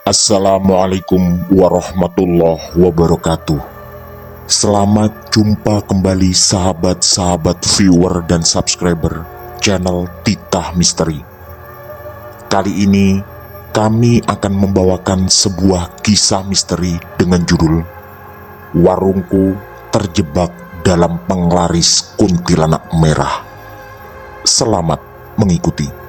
Assalamualaikum warahmatullahi wabarakatuh. Selamat jumpa kembali sahabat-sahabat viewer dan subscriber channel Titah Misteri. Kali ini kami akan membawakan sebuah kisah misteri dengan judul Warungku Terjebak dalam Penglaris Kuntilanak Merah. Selamat mengikuti.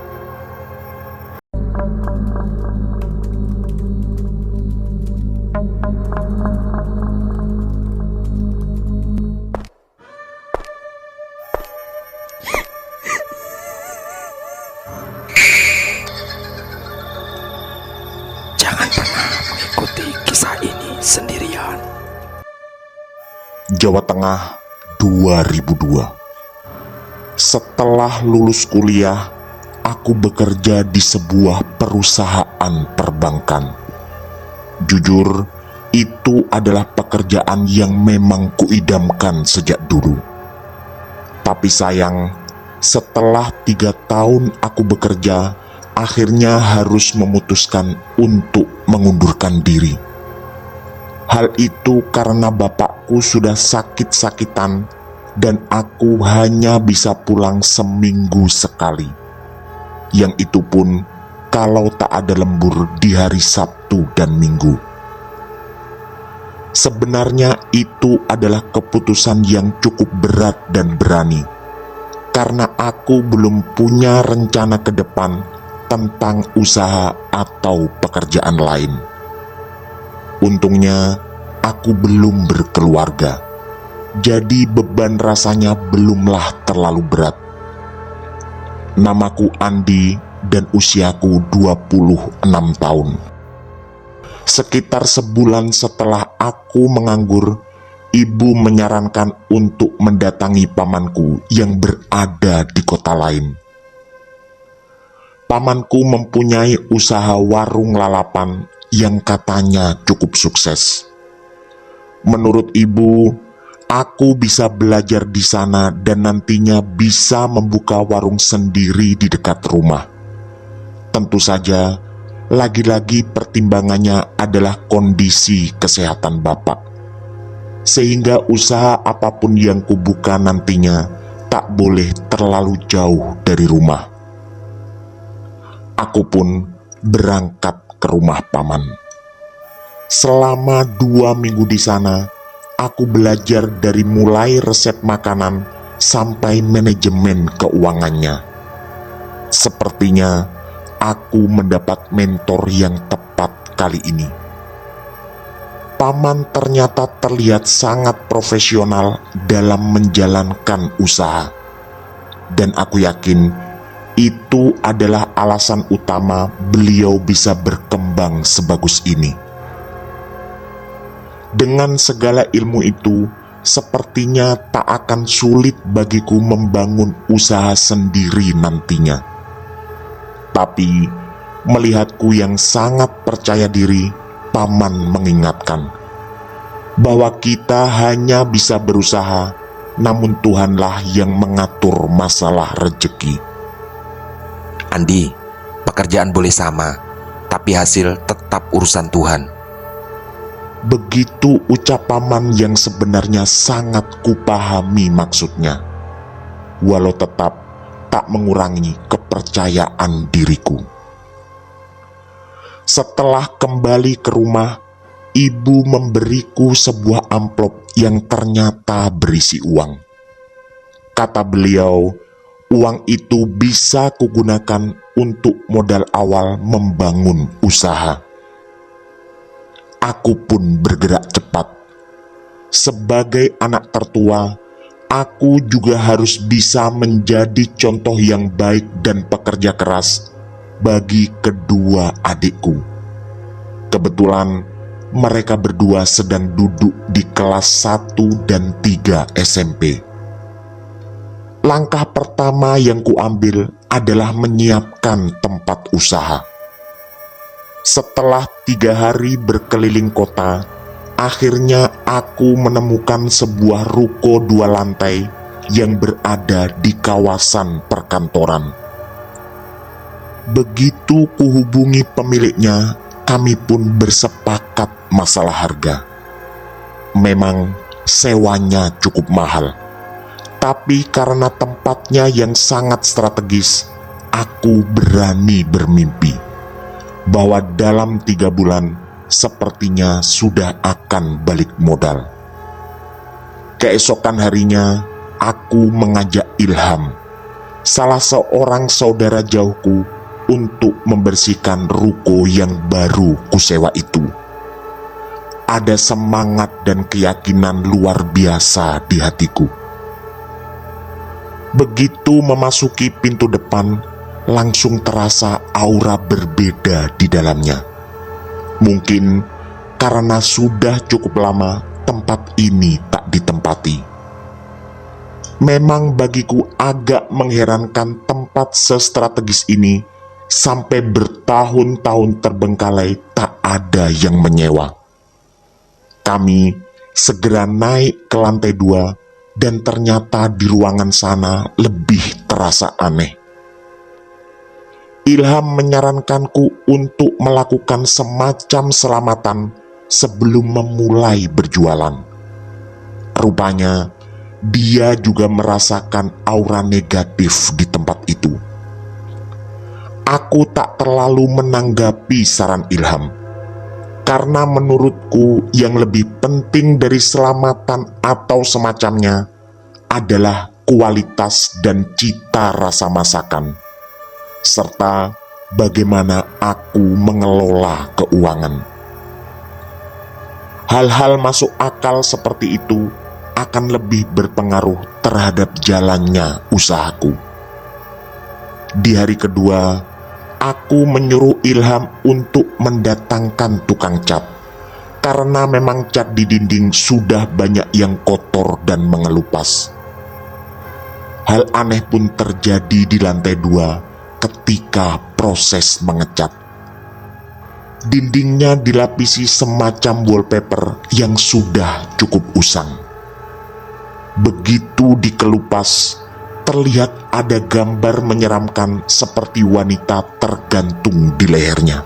Jangan pernah mengikuti kisah ini sendirian. Jawa Tengah 2002. Setelah lulus kuliah, aku bekerja di sebuah perusahaan perbankan. Jujur, itu adalah pekerjaan yang memang kuidamkan sejak dulu. Tapi sayang, setelah 3 tahun aku bekerja, akhirnya harus memutuskan untuk mengundurkan diri. Hal itu karena bapakku sudah sakit-sakitan dan aku hanya bisa pulang seminggu sekali. Yang itu pun kalau tak ada lembur di hari Sabtu dan Minggu. Sebenarnya itu adalah keputusan yang cukup berat dan berani, karena aku belum punya rencana ke depan tentang usaha atau pekerjaan lain. Untungnya aku belum berkeluarga, jadi beban rasanya belumlah terlalu berat. Namaku Andi dan usiaku 26 tahun. Sekitar sebulan setelah aku menganggur, ibu menyarankan untuk mendatangi pamanku yang berada di kota lain. Pamanku mempunyai usaha warung lalapan yang katanya cukup sukses. Menurut ibu, aku bisa belajar di sana dan nantinya bisa membuka warung sendiri di dekat rumah. Tentu saja, lagi-lagi pertimbangannya adalah kondisi kesehatan bapak. Sehingga usaha apapun yang kubuka nantinya tak boleh terlalu jauh dari rumah. Aku pun berangkat ke rumah paman. Selama 2 minggu di sana, aku belajar dari mulai resep makanan sampai manajemen keuangannya. Sepertinya aku mendapat mentor yang tepat kali ini. Paman ternyata terlihat sangat profesional dalam menjalankan usaha. Dan aku yakin itu adalah alasan utama beliau bisa berkembang sebagus ini. Dengan segala ilmu itu, sepertinya tak akan sulit bagiku membangun usaha sendiri nantinya. Tapi, melihatku yang sangat percaya diri, paman mengingatkan bahwa kita hanya bisa berusaha, namun Tuhanlah yang mengatur masalah rezeki. Andi, pekerjaan boleh sama, tapi hasil tetap urusan Tuhan. Begitu ucap paman yang sebenarnya sangat kupahami maksudnya, walau tetap tak mengurangi kepercayaan diriku. Setelah kembali ke rumah, ibu memberiku sebuah amplop yang ternyata berisi uang. Kata beliau, uang itu bisa kugunakan untuk modal awal membangun usaha. Aku pun bergerak cepat. Sebagai anak tertua, aku juga harus bisa menjadi contoh yang baik dan pekerja keras bagi kedua adikku. Kebetulan mereka berdua sedang duduk di kelas 1 dan 3 SMP. Langkah pertama yang kuambil adalah menyiapkan tempat usaha. Setelah 3 hari berkeliling kota, akhirnya aku menemukan sebuah ruko 2 lantai yang berada di kawasan perkantoran. Begitu kuhubungi pemiliknya, kami pun bersepakat masalah harga. Memang sewanya cukup mahal, tapi karena tempatnya yang sangat strategis, aku berani bermimpi bahwa dalam 3 bulan sepertinya sudah akan balik modal. Keesokan harinya, aku mengajak Ilham, salah seorang saudara jauhku, untuk membersihkan ruko yang baru kusewa itu. Ada semangat dan keyakinan luar biasa di hatiku. Begitu memasuki pintu depan, langsung terasa aura berbeda di dalamnya. Mungkin karena sudah cukup lama tempat ini tak ditempati. Memang bagiku agak mengherankan tempat sestrategis ini sampai bertahun-tahun terbengkalai tak ada yang menyewa. Kami segera naik ke lantai 2 dan ternyata di ruangan sana lebih terasa aneh. Ilham menyarankanku untuk melakukan semacam selamatan sebelum memulai berjualan. Rupanya dia juga merasakan aura negatif di tempat itu. Aku tak terlalu menanggapi saran Ilham, karena menurutku yang lebih penting dari selamatan atau semacamnya adalah kualitas dan cita rasa masakan, serta bagaimana aku mengelola keuangan. Hal-hal masuk akal seperti itu akan lebih berpengaruh terhadap jalannya usahaku. Di hari kedua, aku menyuruh Ilham untuk mendatangkan tukang cat, karena memang cat di dinding sudah banyak yang kotor dan mengelupas. Hal aneh pun terjadi di lantai 2 ketika proses mengecat. Dindingnya dilapisi semacam wallpaper yang sudah cukup usang. Begitu dikelupas, terlihat ada gambar menyeramkan seperti wanita tergantung di lehernya.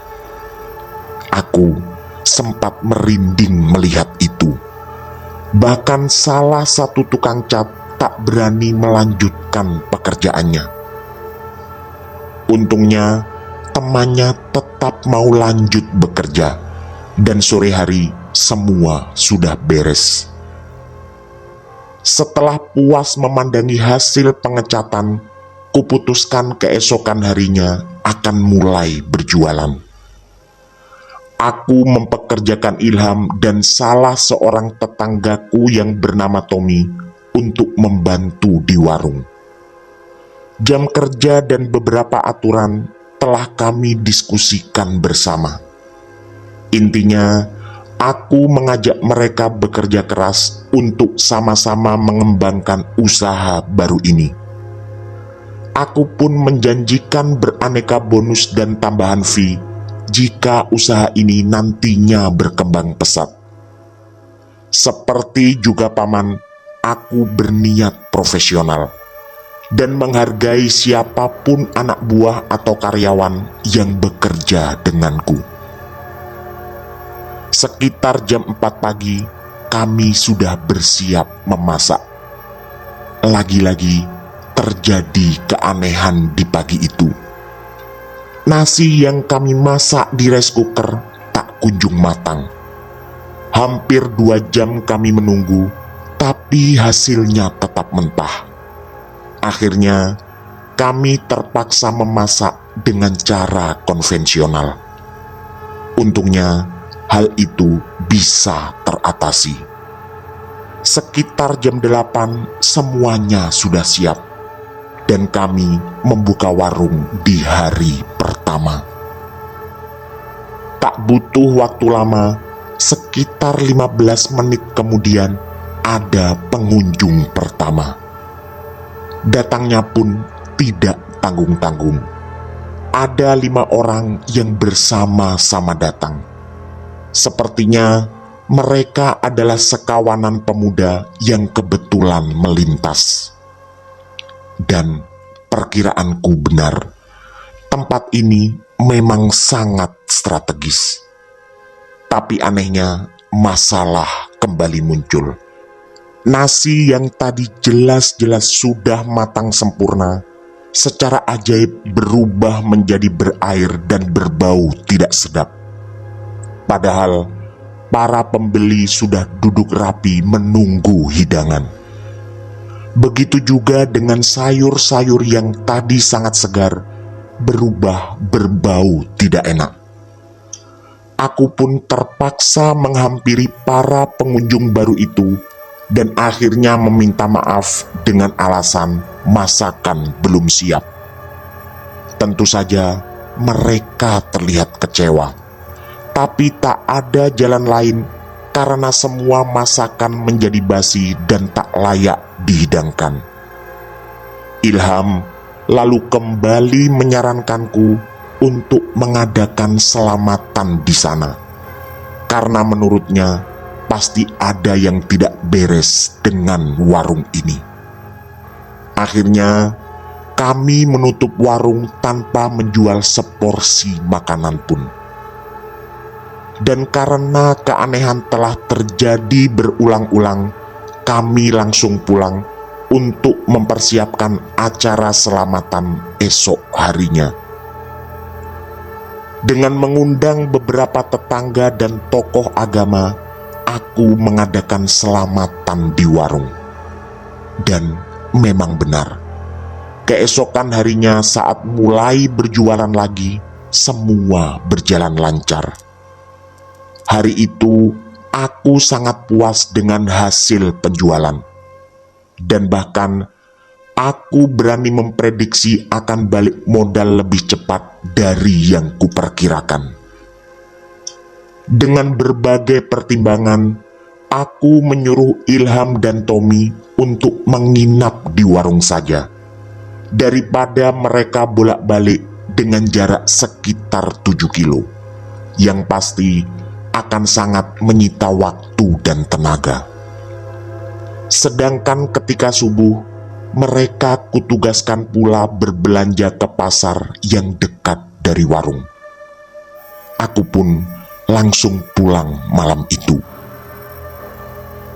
Aku sempat merinding melihat itu. Bahkan salah satu tukang cat tak berani melanjutkan pekerjaannya. Untungnya temannya tetap mau lanjut bekerja, dan sore hari semua sudah beres. Setelah puas memandangi hasil pengecatan, kuputuskan keesokan harinya akan mulai berjualan. Aku mempekerjakan Ilham dan salah seorang tetanggaku yang bernama Tommy untuk membantu di warung. Jam kerja dan beberapa aturan telah kami diskusikan bersama. Intinya, aku mengajak mereka bekerja keras untuk sama-sama mengembangkan usaha baru ini. Aku pun menjanjikan beraneka bonus dan tambahan fee jika usaha ini nantinya berkembang pesat. Seperti juga paman, aku berniat profesional dan menghargai siapapun anak buah atau karyawan yang bekerja denganku. Sekitar jam 4 pagi, kami sudah bersiap memasak. Lagi-lagi terjadi keanehan di pagi itu. Nasi yang kami masak di rice cooker tak kunjung matang. Hampir 2 jam kami menunggu, tapi hasilnya tetap mentah. Akhirnya, kami terpaksa memasak dengan cara konvensional. Untungnya, hal itu bisa teratasi. Sekitar jam 8 semuanya sudah siap, dan kami membuka warung di hari pertama. Tak butuh waktu lama, sekitar 15 menit kemudian ada pengunjung pertama. Datangnya pun tidak tanggung-tanggung. Ada 5 orang yang bersama-sama datang. Sepertinya mereka adalah sekawanan pemuda yang kebetulan melintas. Dan perkiraanku benar, tempat ini memang sangat strategis. Tapi anehnya, masalah kembali muncul. Nasi yang tadi jelas-jelas sudah matang sempurna, secara ajaib berubah menjadi berair dan berbau tidak sedap. Padahal para pembeli sudah duduk rapi menunggu hidangan. Begitu juga dengan sayur-sayur yang tadi sangat segar, berubah berbau tidak enak. Aku pun terpaksa menghampiri para pengunjung baru itu dan akhirnya meminta maaf dengan alasan masakan belum siap. Tentu saja mereka terlihat kecewa, tapi tak ada jalan lain karena semua masakan menjadi basi dan tak layak dihidangkan. Ilham lalu kembali menyarankanku untuk mengadakan selamatan di sana, karena menurutnya pasti ada yang tidak beres dengan warung ini. Akhirnya kami menutup warung tanpa menjual seporsi makanan pun. Dan karena keanehan telah terjadi berulang-ulang, kami langsung pulang untuk mempersiapkan acara selamatan esok harinya. Dengan mengundang beberapa tetangga dan tokoh agama, aku mengadakan selamatan di warung. Dan memang benar, keesokan harinya saat mulai berjualan lagi, semua berjalan lancar. Hari itu aku sangat puas dengan hasil penjualan. Dan bahkan aku berani memprediksi akan balik modal lebih cepat dari yang kuperkirakan. Dengan berbagai pertimbangan, aku menyuruh Ilham dan Tommy untuk menginap di warung saja, daripada mereka bolak-balik dengan jarak sekitar 7 kilo, yang pasti akan sangat menyita waktu dan tenaga. Sedangkan ketika subuh, mereka kutugaskan pula berbelanja ke pasar yang dekat dari warung. Aku pun langsung pulang malam itu.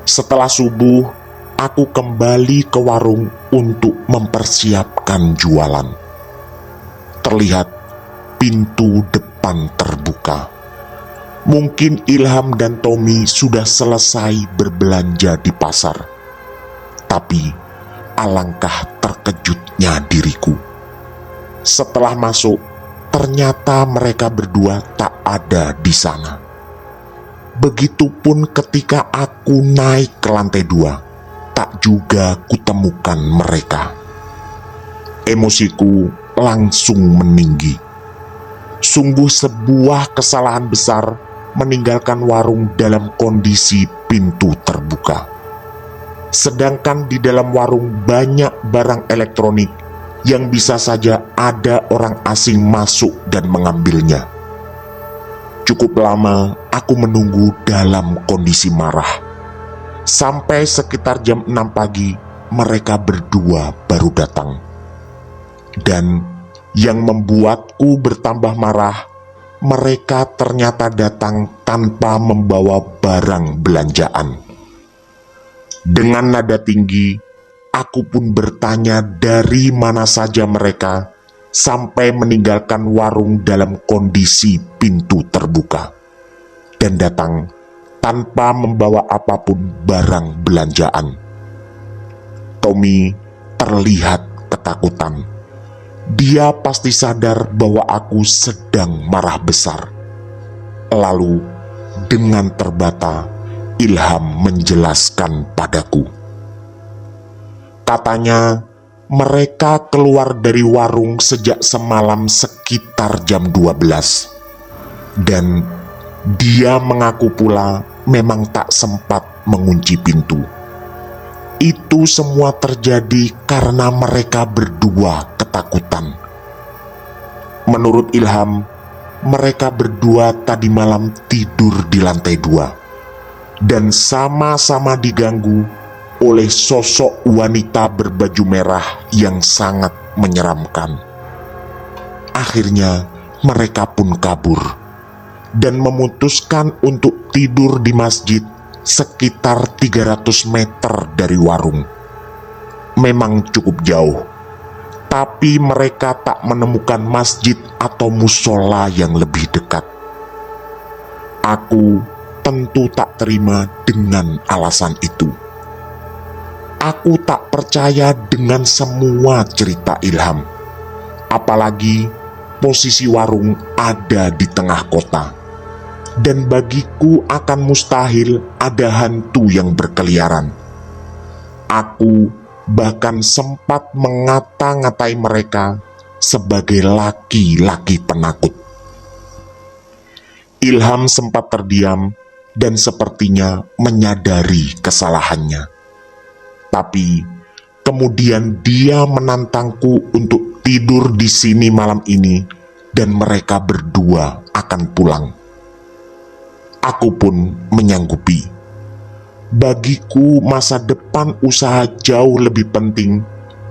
Setelah subuh, aku kembali ke warung untuk mempersiapkan jualan. Terlihat pintu depan terbuka. Mungkin Ilham dan Tommy sudah selesai berbelanja di pasar. Tapi alangkah terkejutnya diriku. Setelah masuk, ternyata mereka berdua tak ada di sana. Begitupun ketika aku naik ke lantai 2, tak juga kutemukan mereka. Emosiku langsung meninggi. Sungguh sebuah kesalahan besar meninggalkan warung dalam kondisi pintu terbuka. Sedangkan di dalam warung banyak barang elektronik yang bisa saja ada orang asing masuk dan mengambilnya. Cukup lama aku menunggu dalam kondisi marah. Sampai sekitar jam 6 pagi mereka berdua baru datang. Dan yang membuatku bertambah marah, mereka ternyata datang tanpa membawa barang belanjaan. Dengan nada tinggi, aku pun bertanya dari mana saja mereka sampai meninggalkan warung dalam kondisi pintu terbuka dan datang tanpa membawa apapun barang belanjaan. Tommy terlihat ketakutan. Dia pasti sadar bahwa aku sedang marah besar. Lalu dengan terbata, Ilham menjelaskan padaku. Katanya mereka keluar dari warung sejak semalam sekitar jam 12. Dan dia mengaku pula memang tak sempat mengunci pintu. Itu semua terjadi karena mereka berdua ketakutan. Menurut Ilham, mereka berdua tadi malam tidur di lantai 2 dan sama-sama diganggu oleh sosok wanita berbaju merah yang sangat menyeramkan. Akhirnya mereka pun kabur dan memutuskan untuk tidur di masjid sekitar 300 meter dari warung. Memang cukup jauh, tapi mereka tak menemukan masjid atau musola yang lebih dekat. Aku tentu tak terima dengan alasan itu. Aku tak percaya dengan semua cerita Ilham, apalagi posisi warung ada di tengah kota. Dan bagiku akan mustahil ada hantu yang berkeliaran. Aku bahkan sempat mengata-ngatai mereka sebagai laki-laki penakut. Ilham sempat terdiam dan sepertinya menyadari kesalahannya. Tapi kemudian dia menantangku untuk tidur di sini malam ini dan mereka berdua akan pulang. Aku pun menyanggupi. Bagiku masa depan usaha jauh lebih penting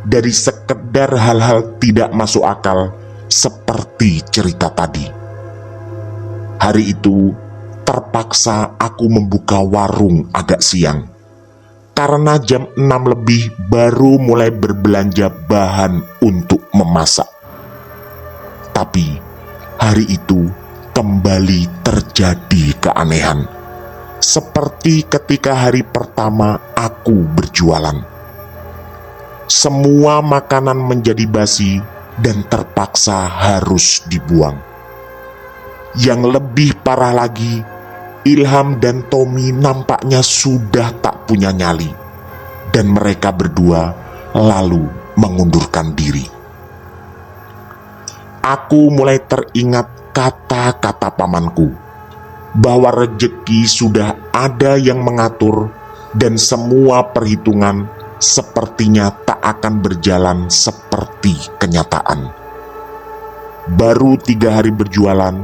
dari sekedar hal-hal tidak masuk akal seperti cerita tadi. Hari itu terpaksa aku membuka warung agak siang, karena jam 6 lebih baru mulai berbelanja bahan untuk memasak. Tapi hari itu kembali terjadi keanehan, seperti ketika hari pertama aku berjualan. Semua makanan menjadi basi dan terpaksa harus dibuang. Yang lebih parah lagi, Ilham dan Tommy nampaknya sudah tak punya nyali, dan mereka berdua lalu mengundurkan diri. Aku mulai teringat kata-kata pamanku, bahwa rejeki sudah ada yang mengatur dan semua perhitungan sepertinya tak akan berjalan seperti kenyataan. Baru 3 hari berjualan,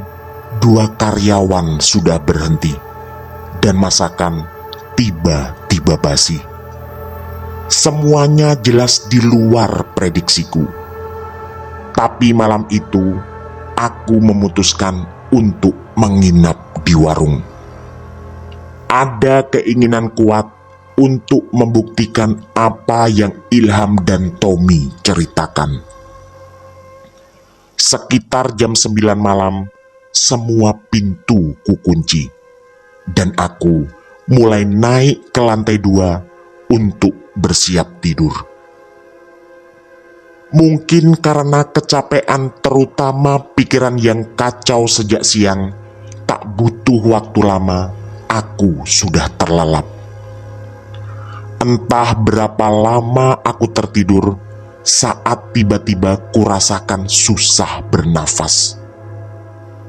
2 karyawan sudah berhenti dan masakan tiba-tiba basi. Semuanya jelas di luar prediksiku. Tapi malam itu aku memutuskan untuk menginap di warung. Ada keinginan kuat untuk membuktikan apa yang Ilham dan Tommy ceritakan. Sekitar jam 9 malam, semua pintu kukunci, dan aku mulai naik ke lantai 2 untuk bersiap tidur. Mungkin karena kecapean, terutama pikiran yang kacau sejak siang, tak butuh waktu lama, aku sudah terlelap. Entah berapa lama aku tertidur saat tiba-tiba kurasakan susah bernafas.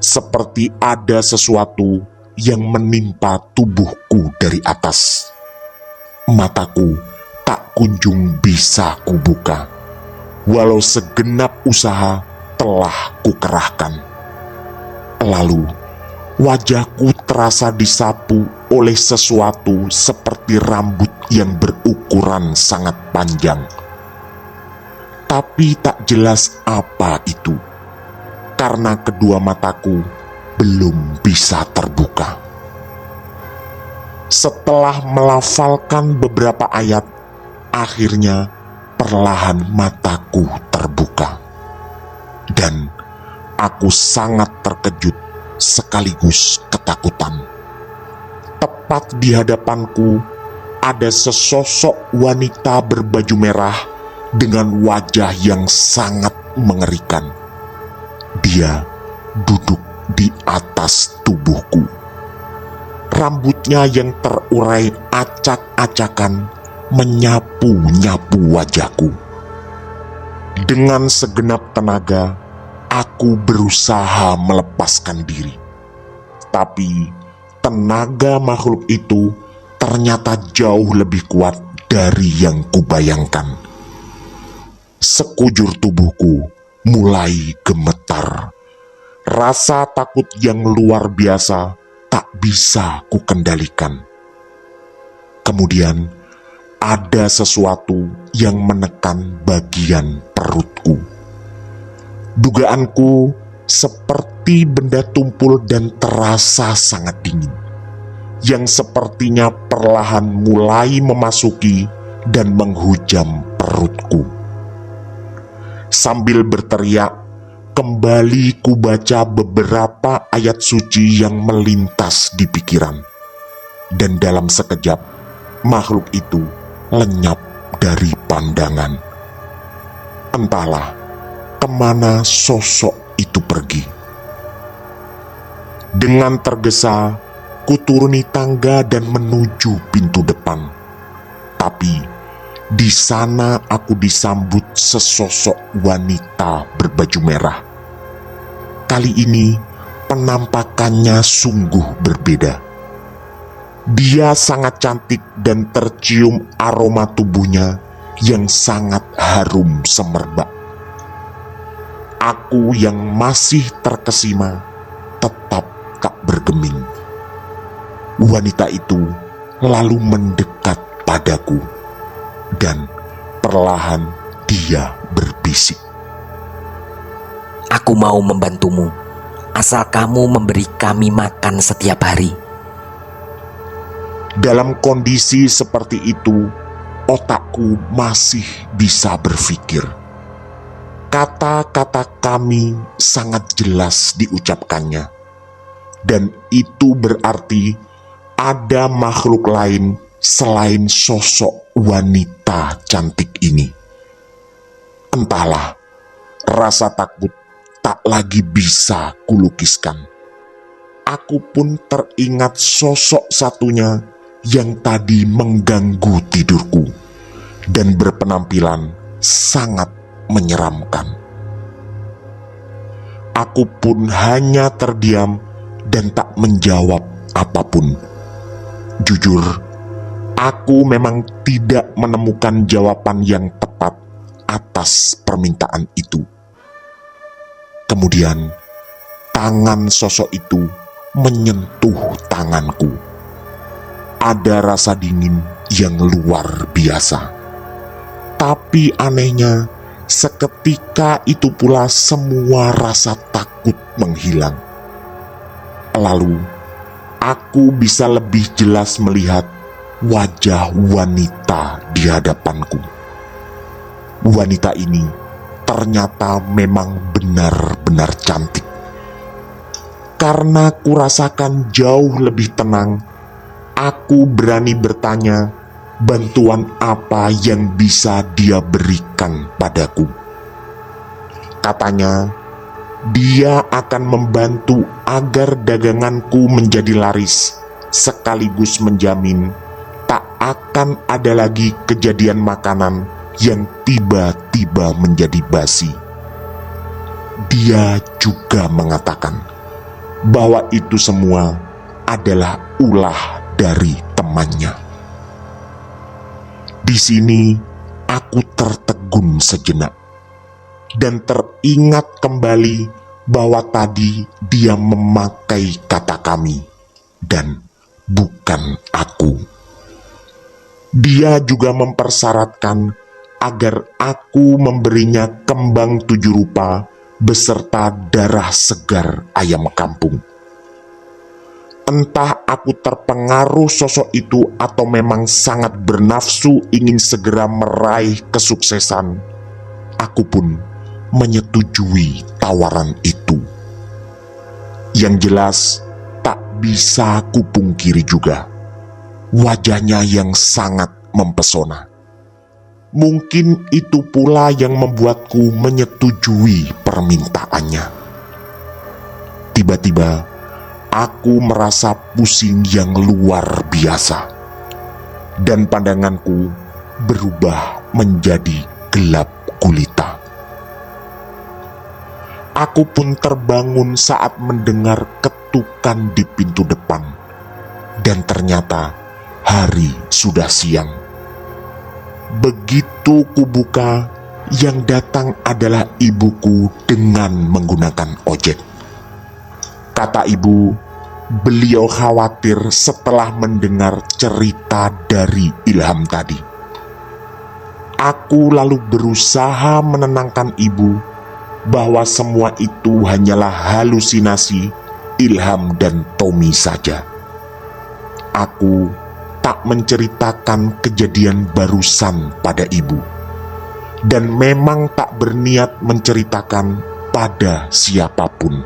Seperti ada sesuatu yang menimpa tubuhku dari atas. Mataku tak kunjung bisa kubuka, walau segenap usaha telah kukerahkan. Lalu wajahku terasa disapu oleh sesuatu seperti rambut yang berukuran sangat panjang. Tapi tak jelas apa itu, karena kedua mataku belum bisa terbuka. Setelah melafalkan beberapa ayat, akhirnya perlahan mataku terbuka. Dan aku sangat terkejut sekaligus ketakutan. Tepat di hadapanku ada sesosok wanita berbaju merah dengan wajah yang sangat mengerikan. Dia duduk di atas tubuhku. Rambutnya yang terurai acak-acakan menyapu-nyapu wajahku. Dengan segenap tenaga, aku berusaha melepaskan diri. Tapi tenaga makhluk itu ternyata jauh lebih kuat dari yang kubayangkan. Sekujur tubuhku mulai gemetar. Rasa takut yang luar biasa tak bisa kukendalikan. Kemudian ada sesuatu yang menekan bagian perutku. Dugaanku seperti seperti benda tumpul dan terasa sangat dingin, yang sepertinya perlahan mulai memasuki dan menghujam perutku. Sambil berteriak, kembali kubaca beberapa ayat suci yang melintas di pikiran. Dan dalam sekejap, makhluk itu lenyap dari pandangan. Entahlah kemana sosok itu pergi. Dengan tergesa, kuturuni tangga dan menuju pintu depan. Tapi di sana aku disambut sesosok wanita berbaju merah. Kali ini penampakannya sungguh berbeda. Dia sangat cantik dan tercium aroma tubuhnya yang sangat harum semerbak. Aku yang masih terkesima tetap tak bergeming. Wanita itu lalu mendekat padaku dan perlahan dia berbisik. Aku mau membantumu, asal kamu memberi kami makan setiap hari. Dalam kondisi seperti itu, otakku masih bisa berpikir. Kata-kata kami sangat jelas diucapkannya. Dan itu berarti ada makhluk lain selain sosok wanita cantik ini. Entahlah, rasa takut tak lagi bisa kulukiskan. Aku pun teringat sosok satunya yang tadi mengganggu tidurku dan berpenampilan sangat menyeramkan. Aku pun hanya terdiam dan tak menjawab apapun. Jujur, aku memang tidak menemukan jawaban yang tepat atas permintaan itu. Kemudian, tangan sosok itu menyentuh tanganku. Ada rasa dingin yang luar biasa. Tapi anehnya, seketika itu pula semua rasa takut menghilang. Lalu, aku bisa lebih jelas melihat wajah wanita di hadapanku. Wanita ini ternyata memang benar-benar cantik. Karena kurasakan jauh lebih tenang, aku berani bertanya bantuan apa yang bisa dia berikan padaku. Katanya, dia akan membantu agar daganganku menjadi laris, sekaligus menjamin tak akan ada lagi kejadian makanan yang tiba-tiba menjadi basi. Dia juga mengatakan bahwa itu semua adalah ulah dari temannya. Di sini aku tertegun sejenak dan teringat kembali bahwa tadi dia memakai kata kami dan bukan aku. Dia juga mempersyaratkan agar aku memberinya kembang 7 rupa beserta darah segar ayam kampung. Entah aku terpengaruh sosok itu atau memang sangat bernafsu ingin segera meraih kesuksesan, aku pun menyetujui tawaran itu. Yang jelas, tak bisa kupungkiri juga wajahnya yang sangat mempesona. Mungkin itu pula yang membuatku menyetujui permintaannya. Tiba-tiba, aku merasa pusing yang luar biasa, dan pandanganku berubah menjadi gelap gulita. Aku pun terbangun saat mendengar ketukan di pintu depan, dan ternyata hari sudah siang. Begitu kubuka, yang datang adalah ibuku dengan menggunakan ojek. Kata ibu, beliau khawatir setelah mendengar cerita dari Ilham tadi. Aku lalu berusaha menenangkan ibu bahwa semua itu hanyalah halusinasi Ilham dan Tommy saja. Aku tak menceritakan kejadian barusan pada ibu, dan memang tak berniat menceritakan pada siapapun.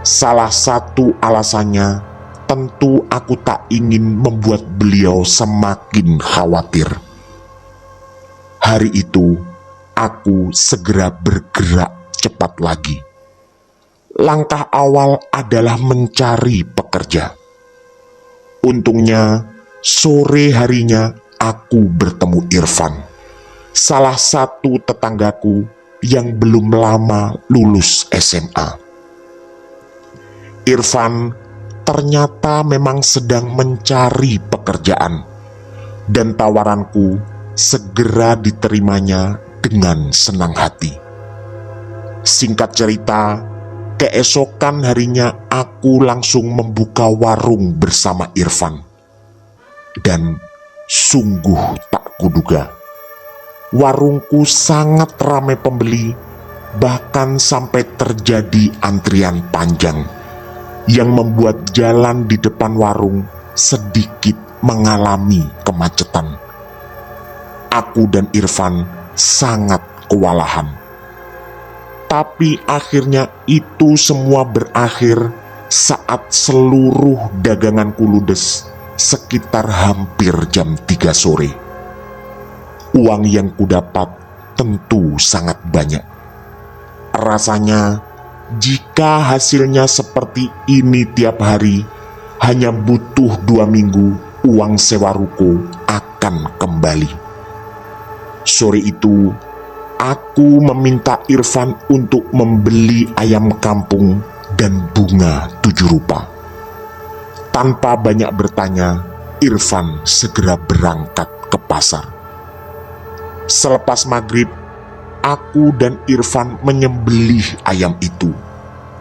Salah satu alasannya, tentu aku tak ingin membuat beliau semakin khawatir. Hari itu, aku segera bergerak cepat lagi. Langkah awal adalah mencari pekerja. Untungnya, sore harinya aku bertemu Irfan, salah satu tetanggaku yang belum lama lulus SMA. Irfan ternyata memang sedang mencari pekerjaan, dan tawaranku segera diterimanya dengan senang hati. Singkat cerita, keesokan harinya aku langsung membuka warung bersama Irfan. Dan sungguh tak kuduga, warungku sangat ramai pembeli, bahkan sampai terjadi antrian panjang yang membuat jalan di depan warung sedikit mengalami kemacetan. Aku dan Irfan sangat kewalahan. Tapi akhirnya itu semua berakhir saat seluruh daganganku ludes sekitar hampir jam 3 sore. Uang yang kudapat tentu sangat banyak. Rasanya jika hasilnya seperti ini tiap hari, hanya butuh 2 minggu uang sewa ruko akan kembali. Sore itu, aku meminta Irfan untuk membeli ayam kampung dan bunga 7 rupa. Tanpa banyak bertanya, Irfan segera berangkat ke pasar. Selepas maghrib, aku dan Irfan menyembelih ayam itu,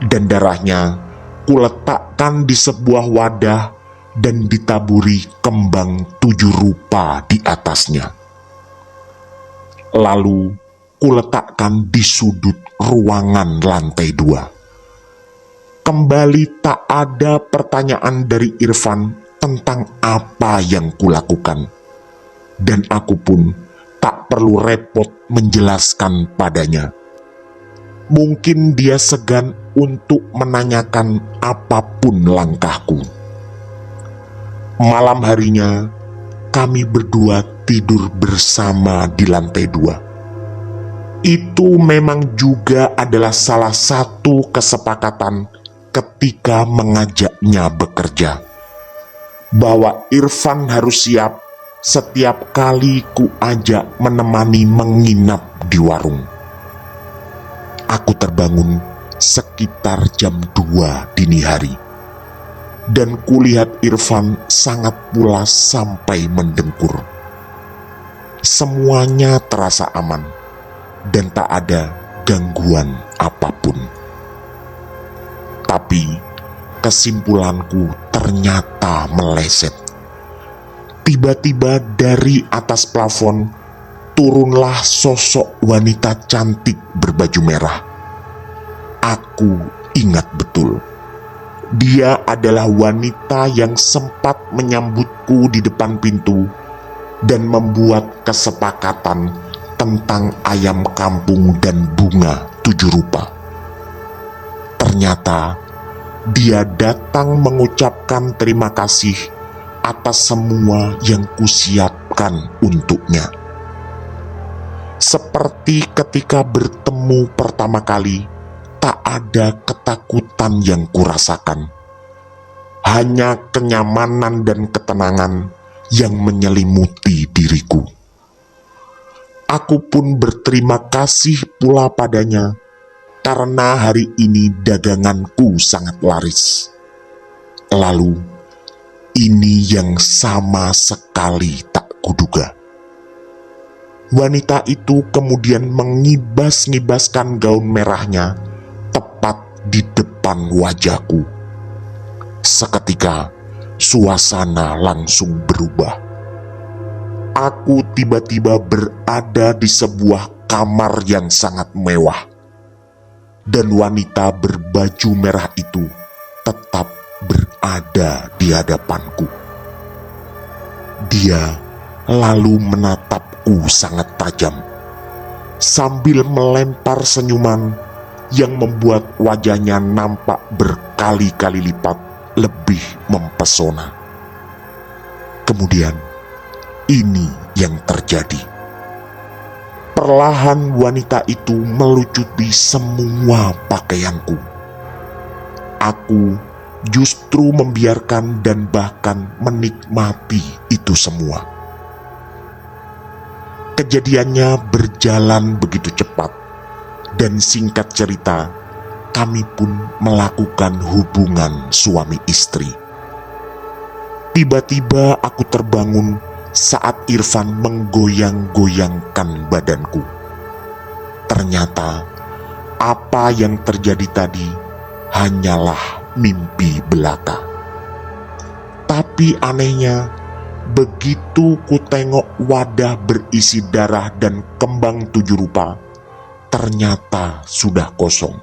dan darahnya kuletakkan di sebuah wadah dan ditaburi kembang 7 rupa di atasnya. Lalu kuletakkan di sudut ruangan lantai 2. Kembali tak ada pertanyaan dari Irfan tentang apa yang kulakukan, dan aku pun tak perlu repot menjelaskan padanya. Mungkin dia segan untuk menanyakan apapun langkahku. Malam harinya, kami berdua tidur bersama di lantai 2. Itu memang juga adalah salah satu kesepakatan ketika mengajaknya bekerja, bahwa Irfan harus siap setiap kali ku ajak menemani menginap di warung. Aku terbangun sekitar jam 2 dini hari, dan kulihat Irfan sangat pulas sampai mendengkur. Semuanya terasa aman, dan tak ada gangguan apapun. Tapi kesimpulanku ternyata meleset. Tiba-tiba dari atas plafon turunlah sosok wanita cantik berbaju merah. Aku ingat betul, dia adalah wanita yang sempat menyambutku di depan pintu dan membuat kesepakatan tentang ayam kampung dan bunga 7 rupa. Ternyata dia datang mengucapkan terima kasih atas semua yang kusiapkan untuknya. Seperti ketika bertemu pertama kali, tak ada ketakutan yang kurasakan. Hanya kenyamanan dan ketenangan yang menyelimuti diriku. Aku pun berterima kasih pula padanya, karena hari ini daganganku sangat laris. Lalu, ini yang sama sekali tak kuduga. Wanita itu kemudian mengibas-ngibaskan gaun merahnya tepat di depan wajahku. Seketika, suasana langsung berubah. Aku tiba-tiba berada di sebuah kamar yang sangat mewah. dan wanita berbaju merah itu tetap berada di hadapanku. Dia lalu menatapku sangat tajam, sambil melempar senyuman yang membuat wajahnya nampak berkali-kali lipat lebih mempesona. Kemudian, ini yang terjadi. Perlahan wanita itu melucuti semua pakaianku. Aku justru membiarkan dan bahkan menikmati itu semua. Kejadiannya berjalan begitu cepat, dan singkat cerita, kami pun melakukan hubungan suami istri. Tiba-tiba aku terbangun saat Irfan menggoyang-goyangkan badanku. Ternyata apa yang terjadi tadi hanyalah mimpi belaka. Tapi anehnya, begitu ku tengok wadah berisi darah dan kembang 7 rupa, ternyata sudah kosong.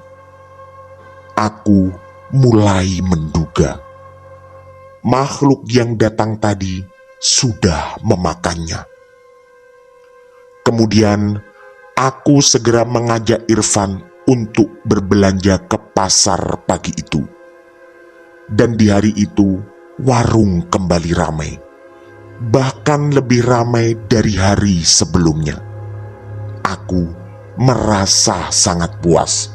Aku mulai menduga makhluk yang datang tadi sudah memakannya. Kemudian aku segera mengajak Irfan untuk berbelanja ke pasar pagi itu. Dan di hari itu warung kembali ramai, bahkan lebih ramai dari hari sebelumnya. Aku merasa sangat puas,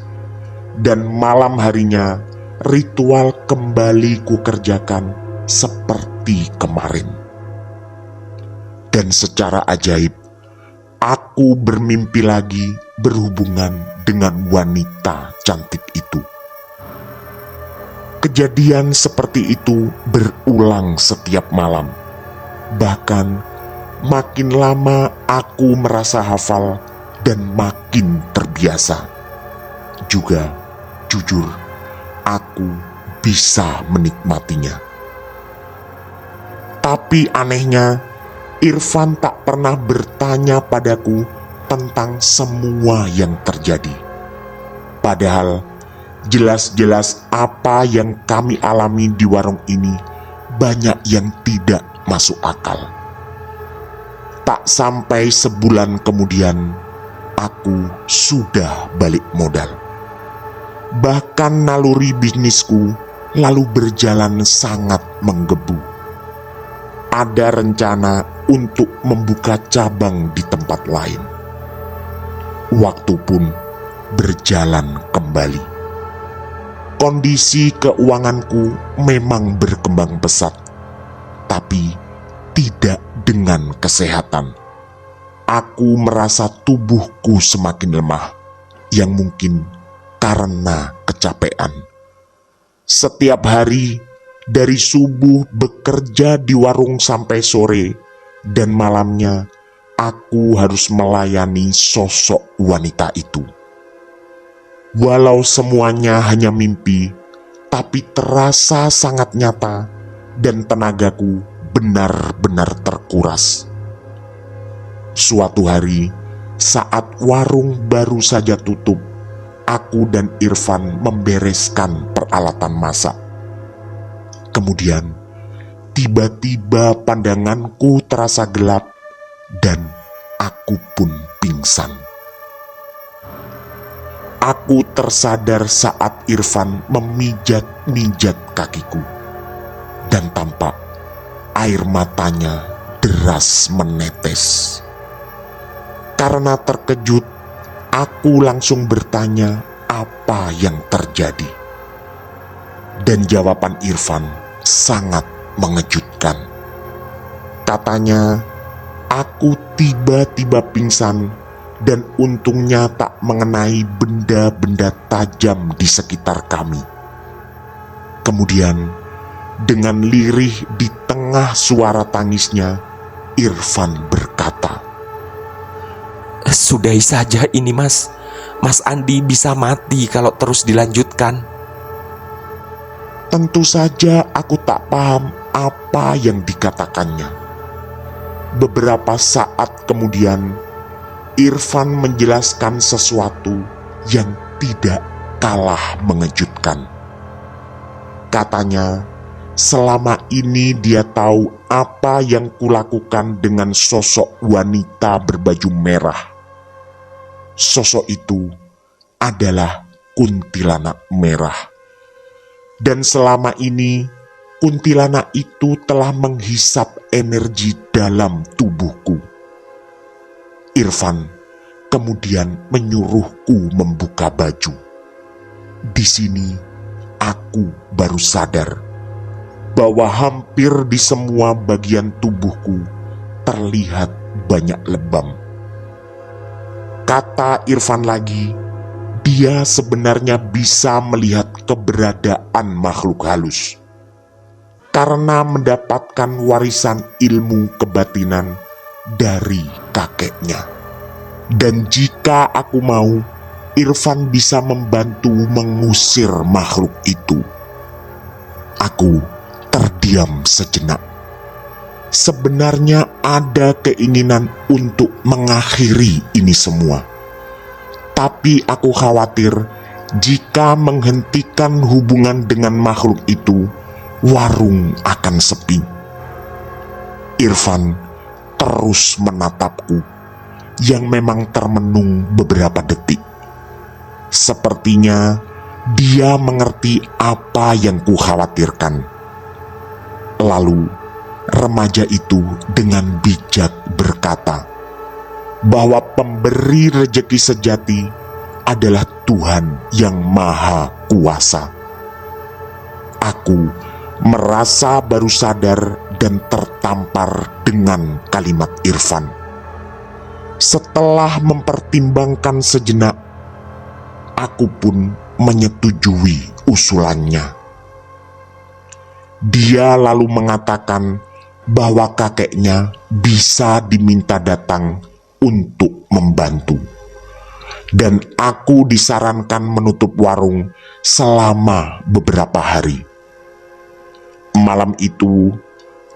dan malam harinya ritual kembali kukerjakan seperti kemarin. Dan secara ajaib, aku bermimpi lagi berhubungan dengan wanita cantik itu. Kejadian seperti itu berulang setiap malam. Bahkan makin lama aku merasa hafal dan makin terbiasa. Juga jujur, aku bisa menikmatinya. Tapi anehnya, Irfan tak pernah bertanya padaku tentang semua yang terjadi. Padahal jelas-jelas apa yang kami alami di warung ini banyak yang tidak masuk akal. Tak sampai sebulan kemudian, aku sudah balik modal. Bahkan naluri bisnisku lalu berjalan sangat menggebu. Ada rencana untuk membuka cabang di tempat lain. Waktu pun berjalan kembali. Kondisi keuanganku memang berkembang pesat, tapi tidak dengan kesehatan. Aku merasa tubuhku semakin lemah, yang mungkin karena kecapean. Setiap hari, dari subuh bekerja di warung sampai sore, dan malamnya aku harus melayani sosok wanita itu. Walau semuanya hanya mimpi, tapi terasa sangat nyata dan tenagaku benar-benar terkuras. Suatu hari, saat warung baru saja tutup, aku dan Irfan membereskan peralatan masak. Kemudian, tiba-tiba pandanganku terasa gelap dan aku pun pingsan. Aku tersadar saat Irfan memijat-mijat kakiku, dan tampak air matanya deras menetes. Karena terkejut, aku langsung bertanya apa yang terjadi. Dan jawaban Irfan sangat mengejutkan. Katanya, aku tiba-tiba pingsan dan untungnya tak mengenai benda-benda tajam di sekitar kami. Kemudian, dengan lirih di tengah suara tangisnya, Irfan berkata, "Sudahi saja ini, Mas. Mas Andi bisa mati kalau terus dilanjutkan." Tentu saja aku tak paham apa yang dikatakannya. Beberapa saat kemudian, Irfan menjelaskan sesuatu yang tidak kalah mengejutkan. Katanya, selama ini dia tahu apa yang kulakukan dengan sosok wanita berbaju merah. Sosok itu adalah kuntilanak merah. Dan selama ini, kuntilanak itu telah menghisap energi dalam tubuhku. Irfan kemudian menyuruhku membuka baju. Di sini, aku baru sadar bahwa hampir di semua bagian tubuhku terlihat banyak lebam. Kata Irfan lagi, dia sebenarnya bisa melihat keberadaan makhluk halus karena mendapatkan warisan ilmu kebatinan dari kakeknya. Dan jika aku mau, Irfan bisa membantu mengusir makhluk itu. Aku terdiam sejenak. Sebenarnya ada keinginan untuk mengakhiri ini semua. Tapi aku khawatir jika menghentikan hubungan dengan makhluk itu, warung akan sepi. Irfan terus menatapku, yang memang termenung beberapa detik. Sepertinya dia mengerti apa yang kukhawatirkan. Lalu remaja itu dengan bijak berkata bahwa pemberi rejeki sejati adalah Tuhan yang Maha Kuasa. Aku merasa baru sadar dan tertampar dengan kalimat Irfan. Setelah mempertimbangkan sejenak, aku pun menyetujui usulannya. Dia lalu mengatakan bahwa kakeknya bisa diminta datang untuk membantu, dan aku disarankan menutup warung selama beberapa hari. Malam itu,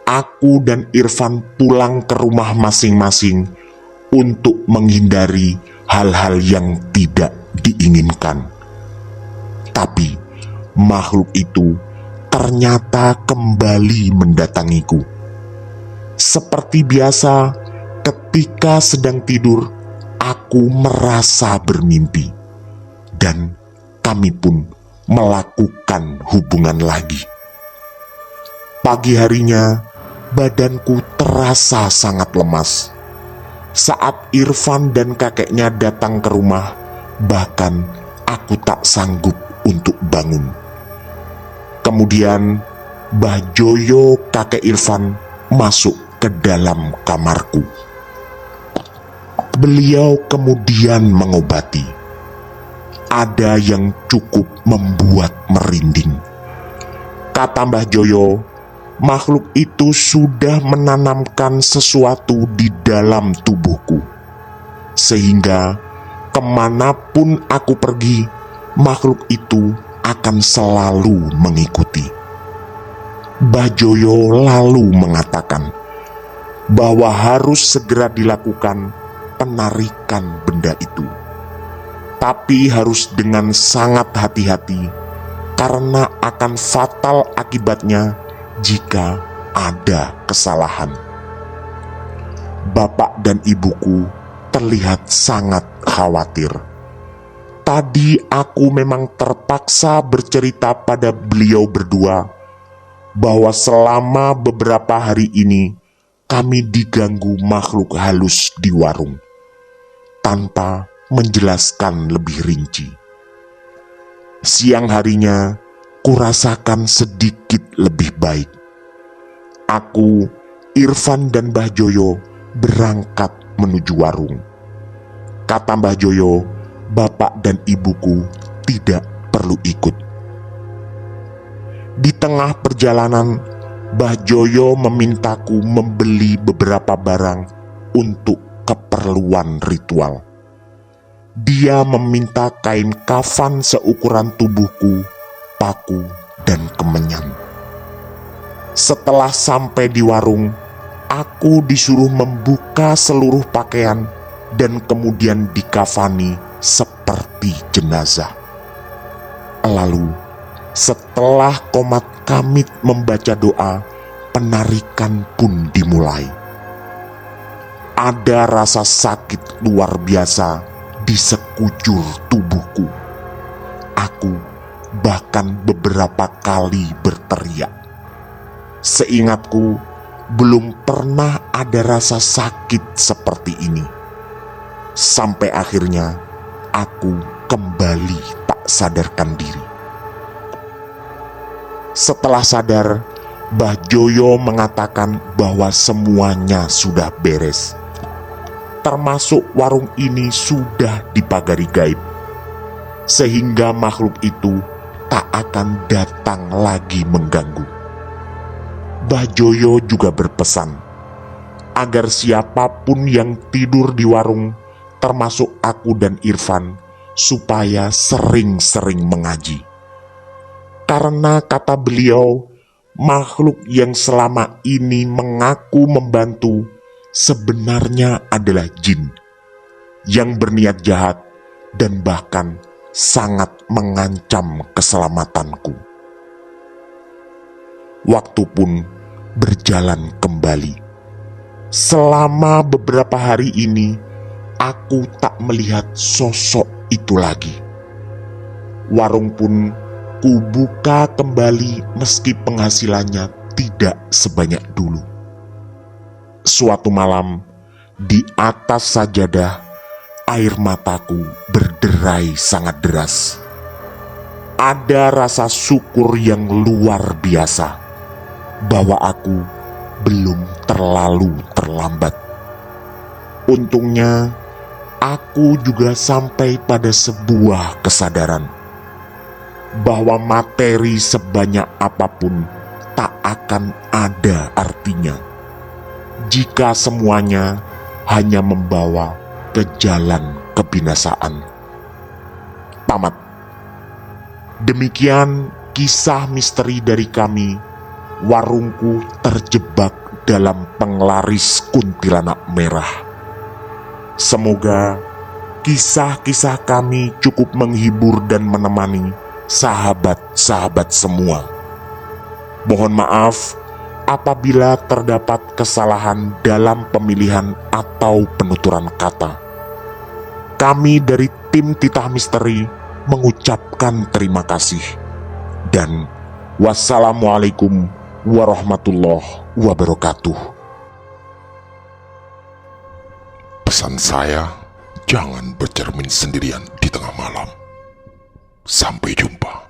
aku dan Irfan pulang ke rumah masing-masing untuk menghindari hal-hal yang tidak diinginkan. Tapi makhluk itu ternyata kembali mendatangiku. Seperti biasa, ketika sedang tidur, aku merasa bermimpi, dan kami pun melakukan hubungan lagi. Pagi harinya, badanku terasa sangat lemas. Saat Irfan dan kakeknya datang ke rumah, bahkan aku tak sanggup untuk bangun. Kemudian, Mbah Joyo, kakek Irfan, masuk ke dalam kamarku. Beliau kemudian mengobati. Ada yang cukup membuat merinding. Kata Mbah Joyo, makhluk itu sudah menanamkan sesuatu di dalam tubuhku, sehingga kemanapun aku pergi, makhluk itu akan selalu mengikuti. Mbah Joyo lalu mengatakan bahwa harus segera dilakukan penarikan benda itu, tapi harus dengan sangat hati-hati karena akan fatal akibatnya jika ada kesalahan. Bapak dan ibuku terlihat sangat khawatir. Tadi aku memang terpaksa bercerita pada beliau berdua bahwa selama beberapa hari ini kami diganggu makhluk halus di warung, tanpa menjelaskan lebih rinci. Siang harinya, kurasakan sedikit lebih baik. Aku, Irfan dan Mbah Joyo berangkat menuju warung. Kata Mbah Joyo, bapak dan ibuku tidak perlu ikut. Di tengah perjalanan, Mbah Joyo memintaku membeli beberapa barang untuk keperluan ritual. Dia meminta kain kafan seukuran tubuhku, paku, dan kemenyan. Setelah sampai di warung, aku disuruh membuka seluruh pakaian dan kemudian dikafani seperti jenazah. Lalu, setelah komat kamit membaca doa, penarikan pun dimulai. Ada rasa sakit luar biasa di sekujur tubuhku. Aku bahkan beberapa kali berteriak. Seingatku, belum pernah ada rasa sakit seperti ini. Sampai akhirnya aku kembali tak sadarkan diri. Setelah sadar, Mbah Joyo mengatakan bahwa semuanya sudah beres. Termasuk warung ini sudah dipagari gaib, sehingga makhluk itu tak akan datang lagi mengganggu. Mbah Joyo juga berpesan agar siapapun yang tidur di warung, termasuk aku dan Irfan, supaya sering-sering mengaji. Karena kata beliau, makhluk yang selama ini mengaku membantu sebenarnya adalah jin yang berniat jahat dan bahkan sangat mengancam keselamatanku. Waktu pun berjalan kembali. Selama beberapa hari ini, aku tak melihat sosok itu lagi. Warung pun kubuka kembali meski penghasilannya tidak sebanyak dulu. Suatu malam, di atas sajadah, air mataku berderai sangat deras. Ada rasa syukur yang luar biasa bahwa aku belum terlalu terlambat. Untungnya, aku juga sampai pada sebuah kesadaran bahwa materi sebanyak apapun tak akan ada artinya jika semuanya hanya membawa ke jalan kebinasaan. Tamat. Demikian kisah misteri dari kami. Warungku terjebak dalam penglaris kuntilanak merah. Semoga kisah-kisah kami cukup menghibur dan menemani sahabat-sahabat semua. Mohon maaf apabila terdapat kesalahan dalam pemilihan atau penuturan kata. Kami dari tim Titah Misteri mengucapkan terima kasih. Dan wassalamualaikum warahmatullahi wabarakatuh. Pesan saya, jangan bercermin sendirian di tengah malam. Sampai jumpa.